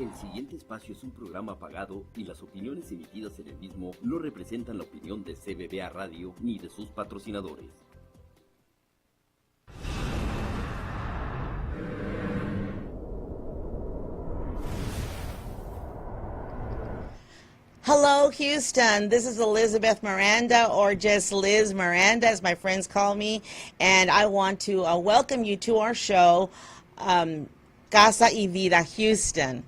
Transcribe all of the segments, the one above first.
El siguiente espacio es un programa pagado y las opiniones emitidas en el mismo no representan la opinión de CBBA Radio ni de sus patrocinadores. Hello, Houston. This is Elizabeth Miranda, or just Liz Miranda, as my friends call me. And I want to welcome you to our show, Casa y Vida Houston.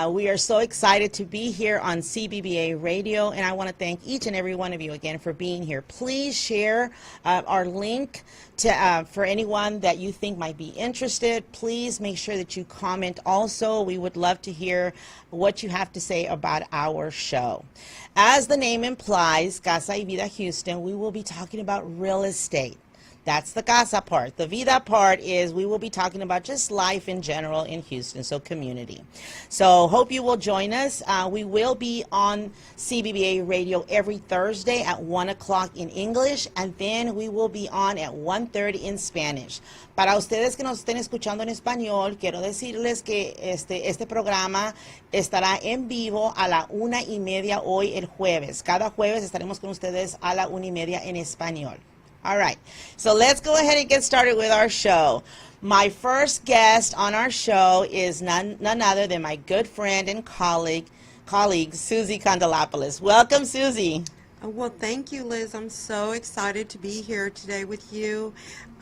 We are so excited to be here on CBBA Radio, and I want to thank each and every one of you again for being here. Please share our link to, for anyone that you think might be interested. Please make sure that you comment also. We would love to hear what you have to say about our show. As the name implies, Casa y Vida Houston, we will be talking about real estate. That's the Casa part. The Vida part is we will be talking about just life in general in Houston, so community. So hope you will join us. We will be on CBBA Radio every Thursday at 1 o'clock in English, and then we will be on at 1:30 in Spanish. Para ustedes que nos estén escuchando en español, quiero decirles que este programa estará en vivo a la 1:30 hoy el jueves. Cada jueves estaremos con ustedes a la 1:30 en español. All right, so let's go ahead and get started with our show. My first guest on our show is none other than my good friend and colleague Susie Condelopoulos. Welcome, Susie. Well, thank you, Liz. I'm so excited to be here today with you.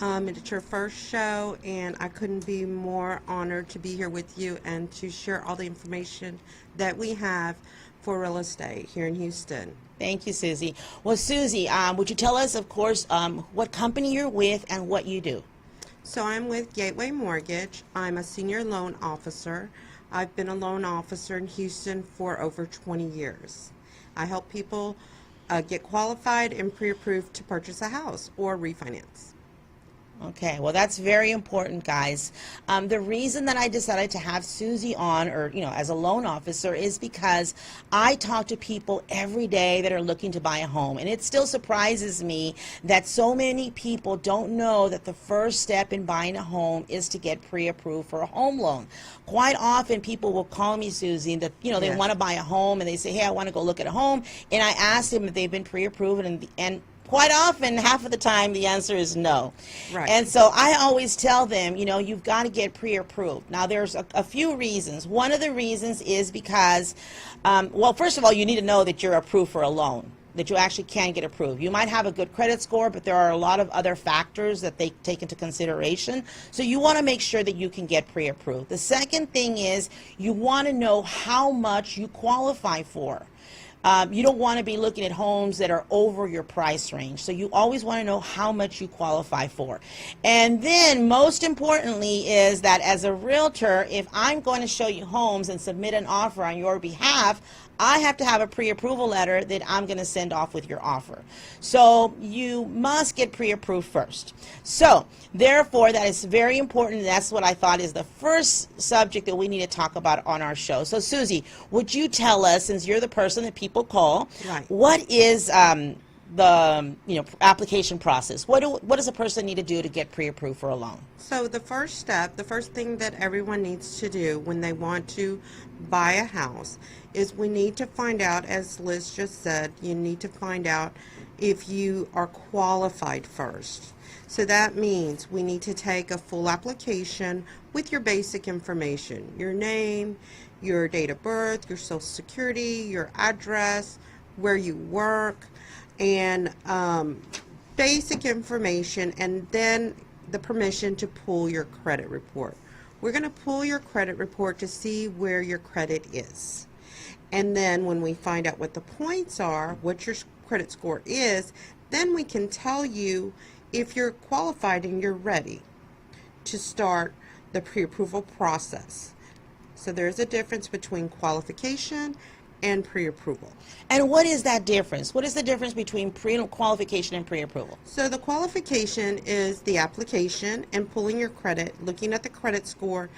It's your first show, and I couldn't be more honored to be here with you and to share all the information that we have for real estate here in Houston. Thank you, Susie. Well, Susie, would you tell us, of course, what company you're with and what you do? So I'm with Gateway Mortgage. I'm a senior loan officer. I've been a loan officer in Houston for over 20 years. I help people get qualified and pre-approved to purchase a house or refinance. Okay, well, that's very important, guys. The reason that I decided to have Susie on, or, as a loan officer, is because I talk to people every day that are looking to buy a home. And it still surprises me that so many people don't know that the first step in buying a home is to get pre-approved for a home loan. Quite often, people will call me, Susie, that, they want to buy a home, and they say, hey, I want to go look at a home. And I ask them if they've been pre-approved, and quite often, half of the time, the answer is no. Right. And so I always tell them, you've got to get pre-approved. Now, there's a few reasons. One of the reasons is because, well, first of all, you need to know that you're approved for a loan, that you actually can get approved. You might have a good credit score, but there are a lot of other factors that they take into consideration. So you want to make sure that you can get pre-approved. The second thing is you want to know how much you qualify for. You don't want to be looking at homes that are over your price range. So you always want to know how much you qualify for. And then most importantly is that as a realtor, if I'm going to show you homes and submit an offer on your behalf, I have to have a pre-approval letter that I'm going to send off with your offer. So you must get pre-approved first. So therefore, that is very important. That's what I thought is the first subject that we need to talk about on our show. So Susie, would you tell us, since you're the person that people call, right, what is the application process? What does a person need to do to get pre-approved for a loan? So the first step, the first thing that everyone needs to do when they want to buy a house is we need to find out, as Liz just said, you need to find out if you are qualified first. So that means we need to take a full application with your basic information, your name, your date of birth, your social security, your address, where you work, and basic information, and then the permission to pull your credit report. We're going to pull your credit report to see where your credit is. And then when we find out what the points are, what your credit score is, then we can tell you if you're qualified and you're ready to start the pre-approval process. So there's a difference between qualification and pre-approval. And what is that difference? What is the difference between pre-qualification and pre-approval? So the qualification is the application and pulling your credit, looking at the credit score,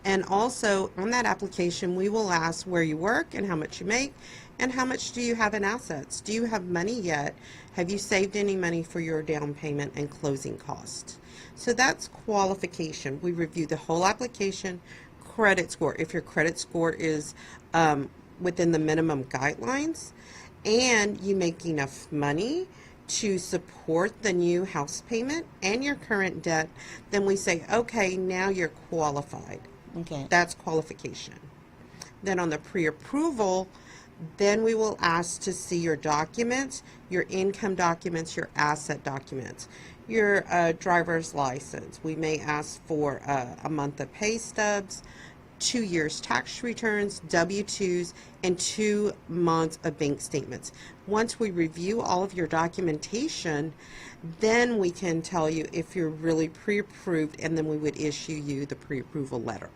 and also on that application we will ask where you work and how much you make and how much do you have in assets. Do you have money yet? Have you saved any money for your down payment and closing costs? So that's qualification. We review the whole application, credit score. If your credit score is within the minimum guidelines and you make enough money to support the new house payment and your current debt, then we say, okay, now you're qualified. Okay. That's qualification. Then on the pre-approval, then we will ask to see your documents, your income documents, your asset documents, your driver's license. We may ask for a month of pay stubs, 2 years tax returns, W-2s, and 2 months of bank statements. Once we review all of your documentation, then we can tell you if you're really pre-approved, and then we would issue you the pre-approval letter.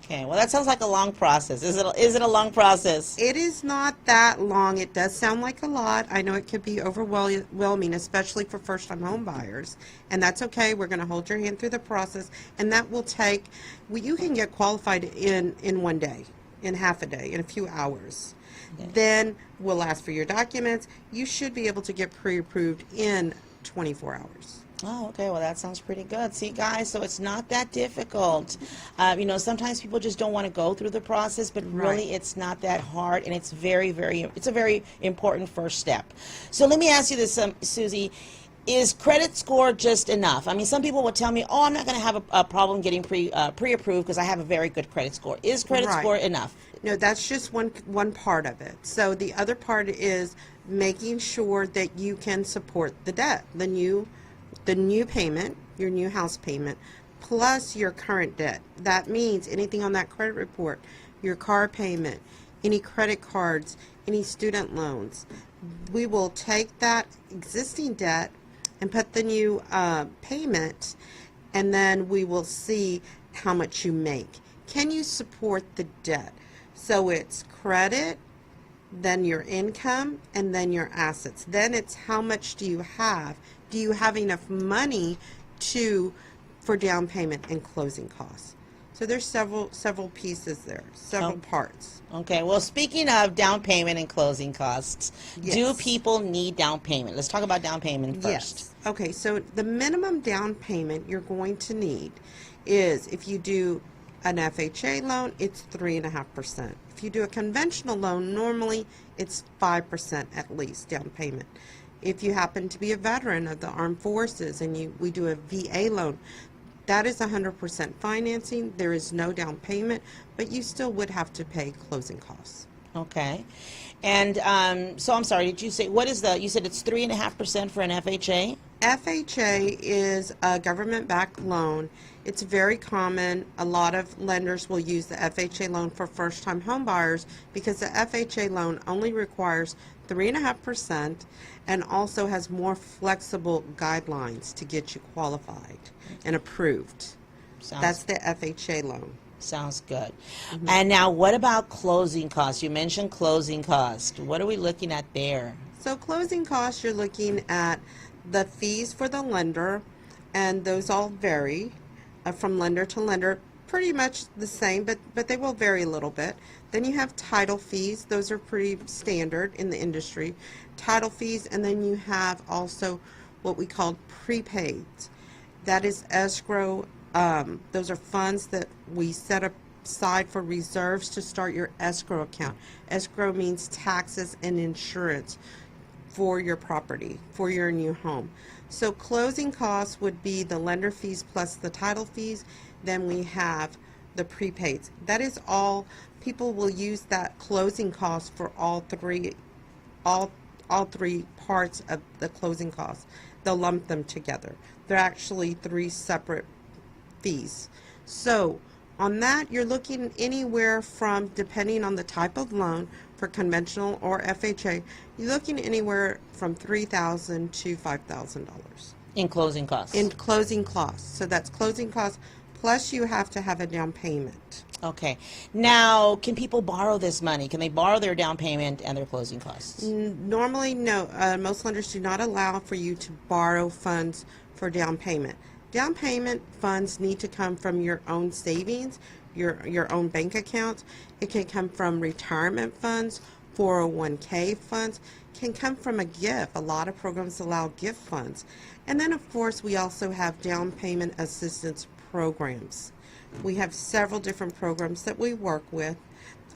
Okay, well, that sounds like a long process. Is it a long process? It is not that long. It does sound like a lot. I know it could be overwhelming, especially for first-time home buyers, and that's okay. We're going to hold your hand through the process, and that will take, well, you can get qualified in 1 day, in half a day, in a few hours. Okay. Then we'll ask for your documents. You should be able to get pre-approved in 24 hours. Oh, okay. Well, that sounds pretty good. See, guys, so it's not that difficult. Sometimes people just don't want to go through the process, but really it's not that hard, and it's it's a very important first step. So let me ask you this, Susie. Is credit score just enough? I mean, some people would tell me, oh, I'm not going to have a problem getting pre-approved because I have a very good credit score. Is credit score enough? No, that's just one part of it. So the other part is making sure that you can support the debt, the new payment, your new house payment, plus your current debt. That means anything on that credit report, your car payment, any credit cards, any student loans. We will take that existing debt and put the new payment, and then we will see how much you make. Can you support the debt? So it's credit, then your income, and then your assets. Then it's how much do you have? Do you have enough money for down payment and closing costs? So there's several pieces there, several parts. Okay. Well, speaking of down payment and closing costs, do people need down payment? Let's talk about down payment first. Yes. Okay. So the minimum down payment you're going to need is, if you do an FHA loan, it's 3.5%. If you do a conventional loan, normally it's 5% at least down payment. If you happen to be a veteran of the armed forces and we do a VA loan, that is 100% financing. There is no down payment, but you still would have to pay closing costs. Okay. And so I'm sorry, did you say, you said it's 3.5% for an FHA? FHA is a government-backed loan. It's very common. A lot of lenders will use the FHA loan for first-time home buyers because the FHA loan only requires 3.5% and also has more flexible guidelines to get you qualified and approved. That's the FHA loan. Sounds good. Mm-hmm. And now what about closing costs? You mentioned closing costs. What are we looking at there? So closing costs, you're looking at the fees for the lender, and those all vary from lender to lender, pretty much the same, but they will vary a little bit. Then you have title fees. Those are pretty standard in the industry. Title fees, and then you have also what we call prepaid. That is escrow. Those are funds that we set aside for reserves to start your escrow account. Escrow means taxes and insurance for your property, for your new home. So closing costs would be the lender fees plus the title fees. Then we have the prepaids. That is all. People will use that closing cost for all three parts of the closing costs. They'll lump them together. They're actually 3 separate fees. So on that, you're looking anywhere from, depending on the type of loan, for conventional or FHA, you're looking anywhere from $3,000 to $5,000 in closing costs. In closing costs. So that's closing costs plus you have to have a down payment. Okay. Now, can people borrow this money? Can they borrow their down payment and their closing costs? Normally, no. Most lenders do not allow for you to borrow funds for down payment. Down payment funds need to come from your own savings, your own bank accounts. It can come from retirement funds, 401k funds, can come from a gift. A lot of programs allow gift funds. And then, of course, we also have down payment assistance programs. We have several different programs that we work with.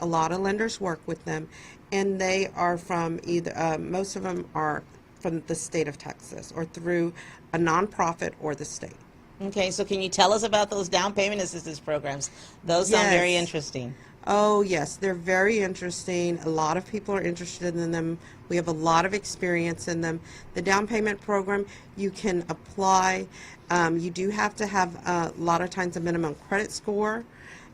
A lot of lenders work with them, and they are from either, most of them are from the state of Texas or through a nonprofit or the state. Okay, so can you tell us about those down payment assistance programs? Those sound very interesting. Oh, yes, they're very interesting. A lot of people are interested in them. We have a lot of experience in them. The down payment program, you can apply. You do have to have a lot of times a minimum credit score.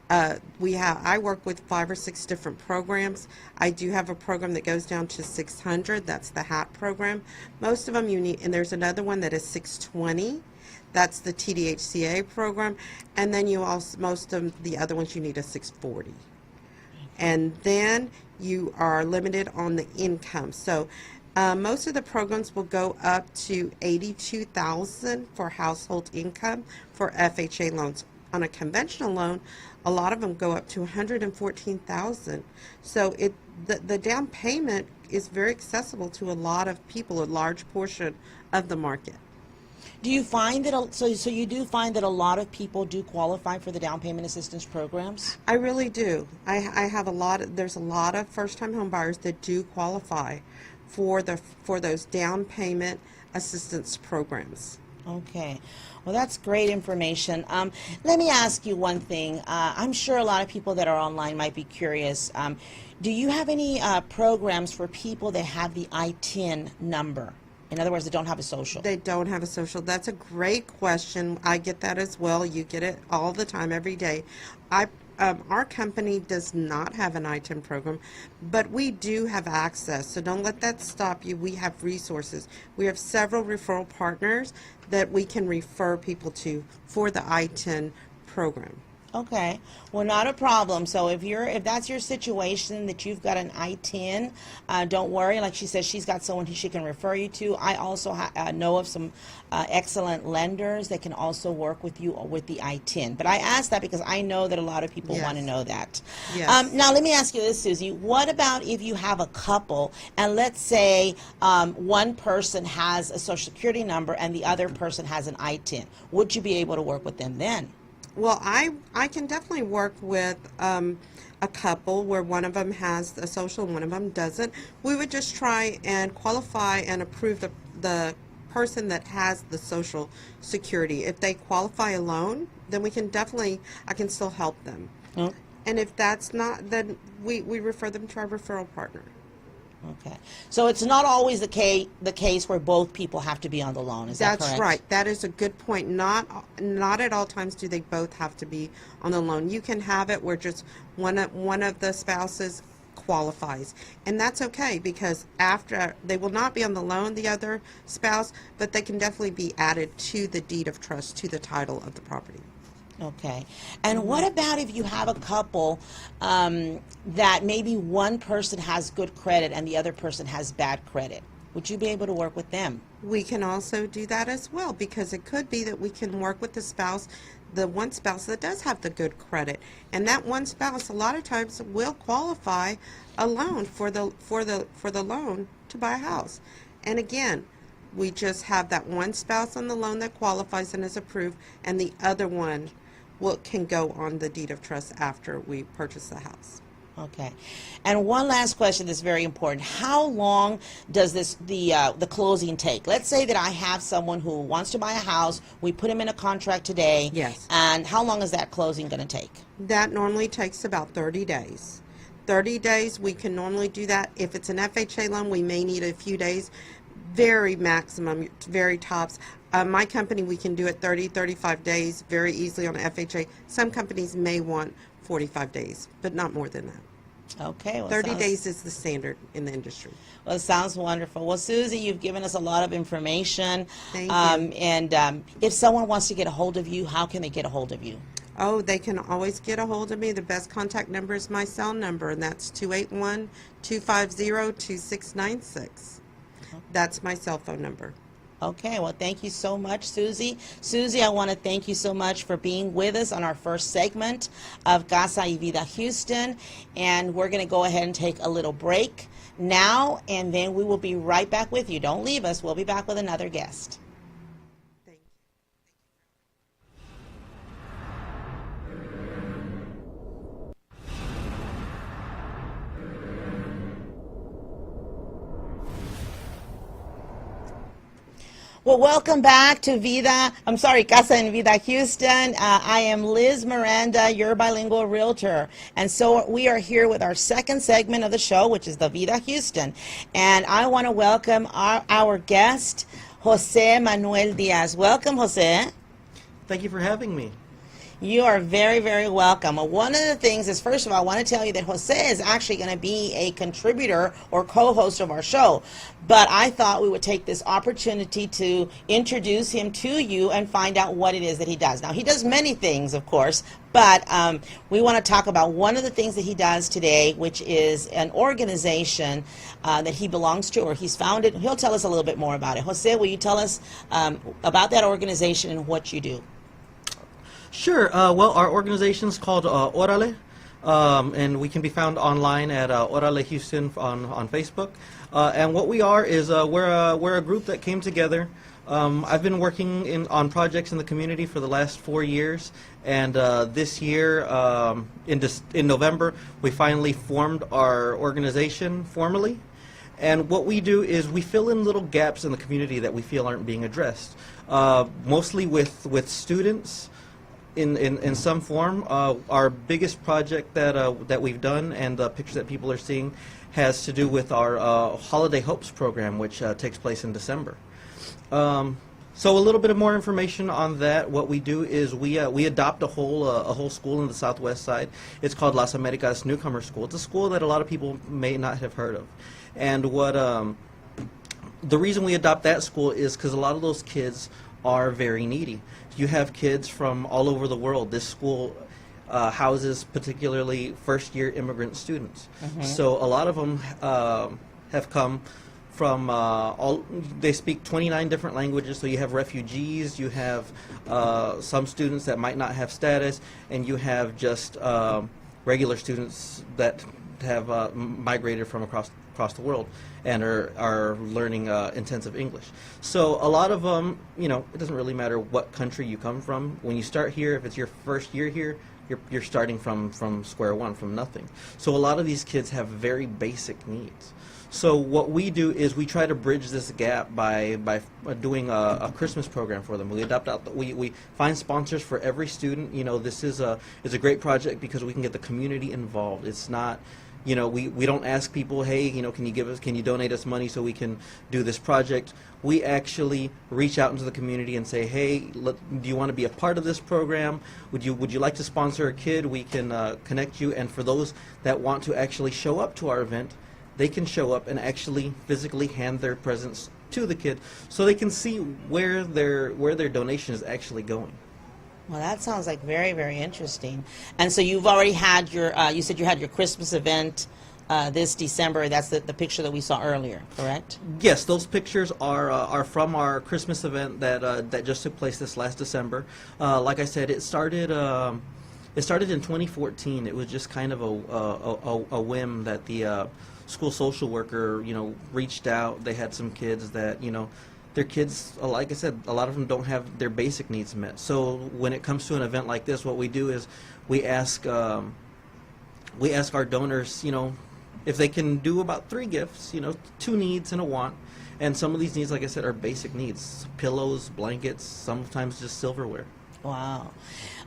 I work with 5 or 6 different programs. I do have a program that goes down to 600. That's the HAT program. Most of them you need, and there's another one that is 620. That's the TDHCA program. And then you also, most of the other ones you need a 640. And then you are limited on the income. So most of the programs will go up to $82,000 for household income for FHA loans. On a conventional loan, a lot of them go up to $114,000. So the down payment is very accessible to a lot of people, a large portion of the market. Do you find that, so you do find that a lot of people do qualify for the down payment assistance programs? I really do. I have there's a lot of first-time home buyers that do qualify for those down payment assistance programs. Okay. Well, that's great information. Let me ask you one thing. I'm sure a lot of people that are online might be curious. Do you have any programs for people that have the ITIN number? In other words, they don't have a social. They don't have a social. That's a great question. I get that as well. You get it all the time, every day. Our company does not have an ITIN program, but we do have access. So don't let that stop you. We have resources. We have several referral partners that we can refer people to for the ITIN program. Okay, well, not a problem. So if that's your situation, that you've got an ITIN, don't worry. Like she says, she's got someone who she can refer you to. I also know of some excellent lenders that can also work with you with the ITIN. But I ask that because I know that a lot of people want to know that. Yes. Now, let me ask you this, Susie. What about if you have a couple, and let's say one person has a Social Security number and the other person has an ITIN? Would you be able to work with them then? Well, I can definitely work with a couple where one of them has a social and one of them doesn't. We would just try and qualify and approve the person that has the Social Security. If they qualify alone, then I can still help them. Oh. And if that's not, then we refer them to our referral partner. Okay. So it's not always the case where both people have to be on the loan. Is that correct? That's right. That is a good point. Not at all times do they both have to be on the loan. You can have it where just one of the spouses qualifies. And that's okay, because after they will not be on the loan, the other spouse, but they can definitely be added to the deed of trust, to the title of the property. Okay. And what about if you have a couple that maybe one person has good credit and the other person has bad credit? Would you be able to work with them? We can also do that as well, because it could be that we can work with the one spouse that does have the good credit, and that one spouse a lot of times will qualify a loan for the loan to buy a house. And again, we just have that one spouse on the loan that qualifies and is approved, and the other one can go on the deed of trust after we purchase the house. Okay. And one last question that's very important. How long does the closing take? Let's say that I have someone who wants to buy a house. We put him in a contract today. Yes. And how long is that closing going to take? That normally takes about 30 days. 30 days, we can normally do that. If it's an FHA loan, we may need a few days. Very maximum, very tops. My company, we can do it 30, 35 days very easily on FHA. Some companies may want 45 days, but not more than that. Okay. Well, 30 days is the standard in the industry. Well, it sounds wonderful. Well, Susie, you've given us a lot of information. Thank you. And if someone wants to get a hold of you, how can they get a hold of you? Oh, they can always get a hold of me. The best contact number is my cell number, and that's 281-250-2696. That's my cell phone number. Okay, well, thank you so much, Susie. Susie, I want to thank you so much for being with us on our first segment of Casa y Vida Houston. And we're going to go ahead and take a little break now, and then we will be right back with you. Don't leave us. We'll be back with another guest. Well, welcome back to Casa and Vida Houston. I am Liz Miranda, your bilingual realtor. And so we are here with our second segment of the show, which is the Vida Houston. And I want to welcome our guest, Jose Manuel Diaz. Welcome, Jose. Thank you for having me. You are very, very welcome. One of the things is, first of all, I want to tell you that Jose is actually going to be a contributor or co-host of our show. But I thought we would take this opportunity to introduce him to you and find out what it is that he does. Now, he does many things, of course, but we want to talk about one of the things that he does today, which is an organization that he belongs to or he's founded. He'll tell us a little bit more about it. Jose, will you tell us about that organization and what you do? Sure. Well, our organization is called Orale, and we can be found online at Orale Houston on Facebook. And what we are is we're a group that came together. I've been working on projects in the community for the last 4 years, and this year, in November, we finally formed our organization formally. And what we do is we fill in little gaps in the community that we feel aren't being addressed, mostly with students. In some form. Our biggest project that we've done and the picture that people are seeing has to do with our Holiday Hopes program, which takes place in December. So a little bit of more information on that. What we do is we adopt a whole school in the southwest side. It's called Las Americas Newcomer School. It's a school that a lot of people may not have heard of. And the reason we adopt that school is because a lot of those kids are very needy. You have kids from all over the world. This school houses particularly first-year immigrant students. Mm-hmm. So a lot of them have come from they speak 29 different languages. So you have refugees, you have some students that might not have status, and you have just regular students that have migrated from across the world and are learning intensive English. So a lot of them, it doesn't really matter what country you come from. When you start here, if it's your first year here, you're starting from square one, from nothing. So a lot of these kids have very basic needs. So what we do is we try to bridge this gap by doing a Christmas program for them. We find sponsors for every student. This is a great project because we can get the community involved. It's not, we don't ask people, hey, can you donate us money so we can do this project? We actually reach out into the community and say, hey, do you want to be a part of this program? Would you like to sponsor a kid? We can connect you. And for those that want to actually show up to our event, they can show up and actually physically hand their presents to the kid so they can see where their donation is actually going. Well, that sounds like very, very interesting. And so you've already had you said you had your Christmas event this December. That's the picture that we saw earlier, correct? Yes, those pictures are from our Christmas event that just took place this last December. Like I said, it started in 2014. It was just kind of a whim that the school social worker, reached out. They had some kids that, their kids, like I said, a lot of them don't have their basic needs met. So when it comes to an event like this, what we do is we ask our donors, if they can do about 3 gifts, 2 needs and a want. And some of these needs, like I said, are basic needs: pillows, blankets, sometimes just silverware. Wow.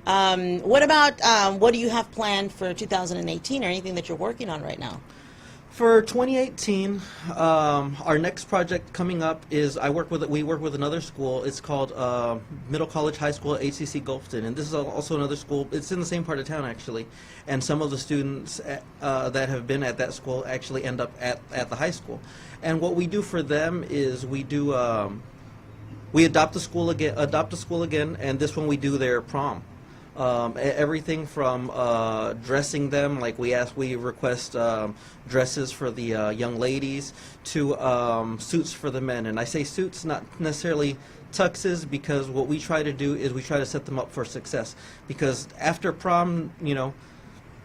What about what do you have planned for 2018 or anything that you're working on right now? For 2018, our next project coming up is we work with another school. It's called Middle College High School at HCC Gulfston, and this is also another school. It's in the same part of town actually, and some of the students that have been at that school actually end up at the high school. And what we do for them is we adopt the school again, and this one we do their prom. Everything from dressing them, like we request dresses for the young ladies, to suits for the men. And I say suits, not necessarily tuxes, because what we try to do is we try to set them up for success. Because after prom,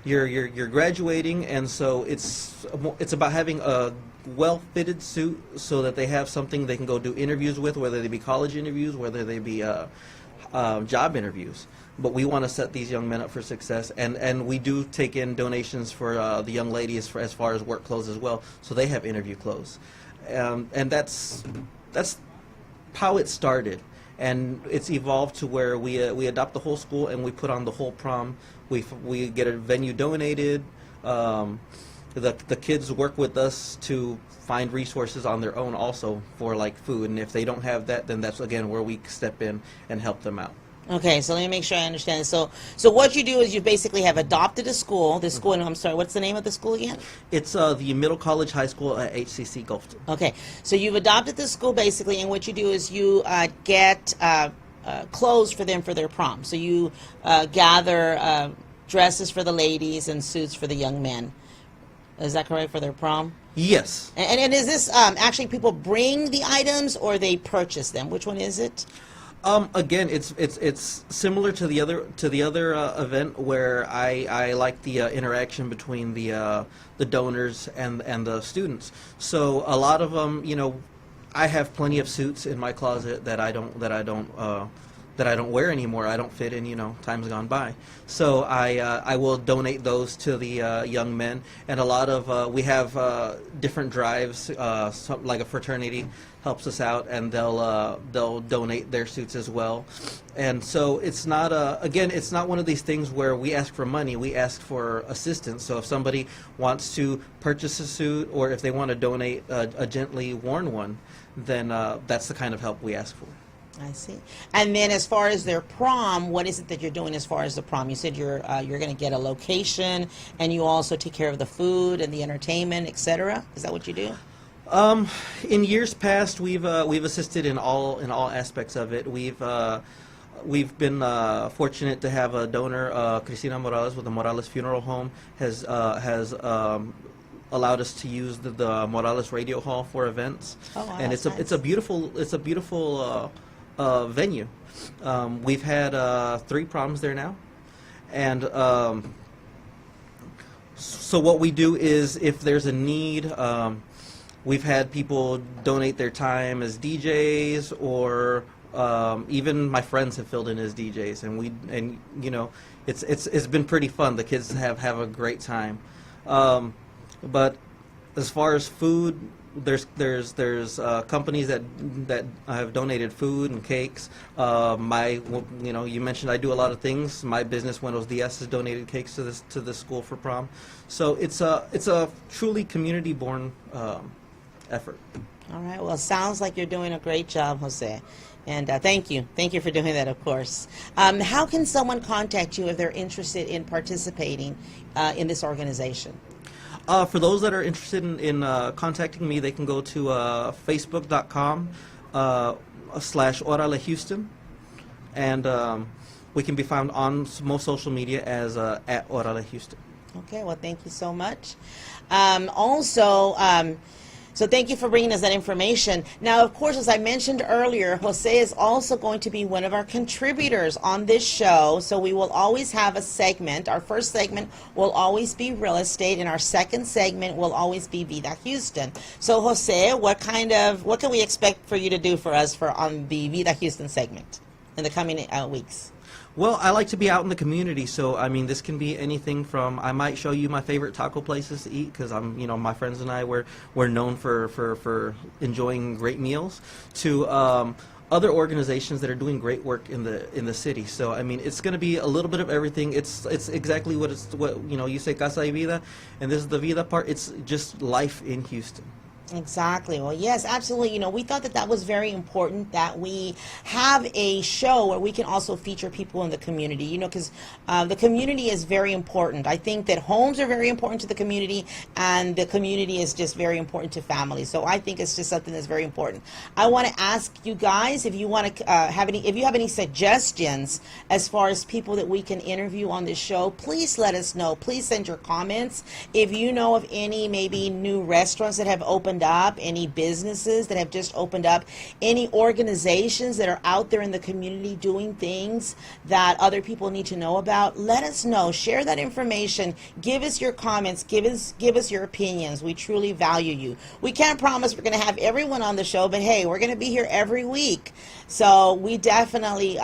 you're graduating, and so it's about having a well-fitted suit so that they have something they can go do interviews with, whether they be college interviews, whether they be job interviews. But we want to set these young men up for success, and we do take in donations for the young ladies as far as work clothes as well, so they have interview clothes, and that's how it started, and it's evolved to where we adopt the whole school and we put on the whole prom. We get a venue donated. The kids work with us to find resources on their own also for like food, and if they don't have that, then that's again where we step in and help them out. Okay, so let me make sure I understand. So what you do is you basically have adopted a school. The school, and I'm sorry, what's the name of the school again? It's the Middle College High School at HCC Gulfton. Okay, so you've adopted the school basically, and what you do is you get clothes for them for their prom. So you gather dresses for the ladies and suits for the young men. Is that correct, for their prom? Yes. And is this actually people bring the items or they purchase them? Which one is it? Again, it's similar to the other event where I like the interaction between the donors and the students. So a lot of them, I have plenty of suits in my closet that I don't wear anymore. I don't fit in, time's gone by. So I will donate those to the young men, and a lot of we have different drives, like a fraternity helps us out, and they'll donate their suits as well. And so it's not it's not one of these things where we ask for money. We ask for assistance. So if somebody wants to purchase a suit, or if they want to donate a gently worn one, then that's the kind of help we ask for. I see. And then as far as their prom, what is it that you're doing as far as the prom? You said you're going to get a location, and you also take care of the food and the entertainment, etc. Is that what you do? In years past, we've assisted in all aspects of it. We've been fortunate to have a donor, Cristina Morales with the Morales Funeral Home, has allowed us to use the Morales Radio Hall for events. Oh, wow, and that's nice. it's a beautiful venue. We've had 3 proms there now, and so what we do is, if there's a need, we've had people donate their time as DJs, or even my friends have filled in as DJs, and it's been pretty fun. The kids have a great time. But as far as food, there's companies that have donated food and cakes. You mentioned I do a lot of things. My business, Buenos Dias, has donated cakes to the school for prom. So it's a truly community-born effort. All right. Well, sounds like you're doing a great job, Jose. And thank you for doing that, of course. How can someone contact you if they're interested in participating in this organization? For those that are interested in contacting me, they can go to facebook.com/Orale Houston, and we can be found on most social media as at Orale Houston. Okay, well, thank you so much. So thank you for bringing us that information. Now, of course, as I mentioned earlier, Jose is also going to be one of our contributors on this show. So we will always have a segment. Our first segment will always be real estate, and our second segment will always be Vida Houston. So Jose, what can we expect for you to do for us on the Vida Houston segment in the coming weeks? Well, I like to be out in the community, so I mean, this can be anything from, I might show you my favorite taco places to eat, because my friends and I, we're known for enjoying great meals, to other organizations that are doing great work in the city. So I mean, it's going to be a little bit of everything. It's exactly what you say, Casa y Vida, and this is the Vida part. It's just life in Houston. Exactly. Well, yes, absolutely. We thought that was very important, that we have a show where we can also feature people in the community, because the community is very important. I think that homes are very important to the community, and the community is just very important to families. So I think it's just something that's very important. I want to ask you guys if you want to if you have any suggestions as far as people that we can interview on this show, please let us know. Please send your comments. If you know of any maybe new restaurants that have opened up, any businesses that have just opened up, any organizations that are out there in the community doing things that other people need to know about, let us know. Share that information. Give us your comments. Give us your opinions. We truly value you. We can't promise we're going to have everyone on the show, but hey, we're going to be here every week. So we definitely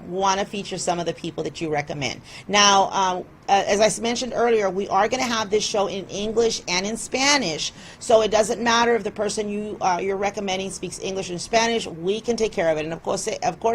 want to feature some of the people that you recommend. Now, as I mentioned earlier, we are going to have this show in English and in Spanish. So it doesn't matter if the person you're recommending speaks English and Spanish. We can take care of it. And of course,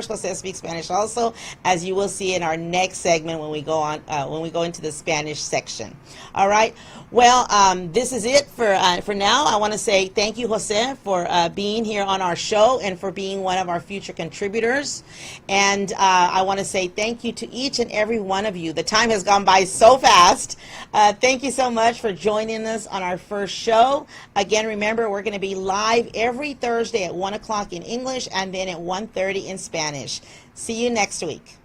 Jose speaks Spanish also, as you will see in our next segment when we go on when we go into the Spanish section. All right. Well, this is it for now. I want to say thank you, Jose, for being here on our show and for being one of our future contributors. And I want to say thank you to each and every one of you. The time has gone by so fast. Thank you so much for joining us on our first show. Again, remember, we're going to be live every Thursday at 1 o'clock in English and then at 1:30 in Spanish. See you next week.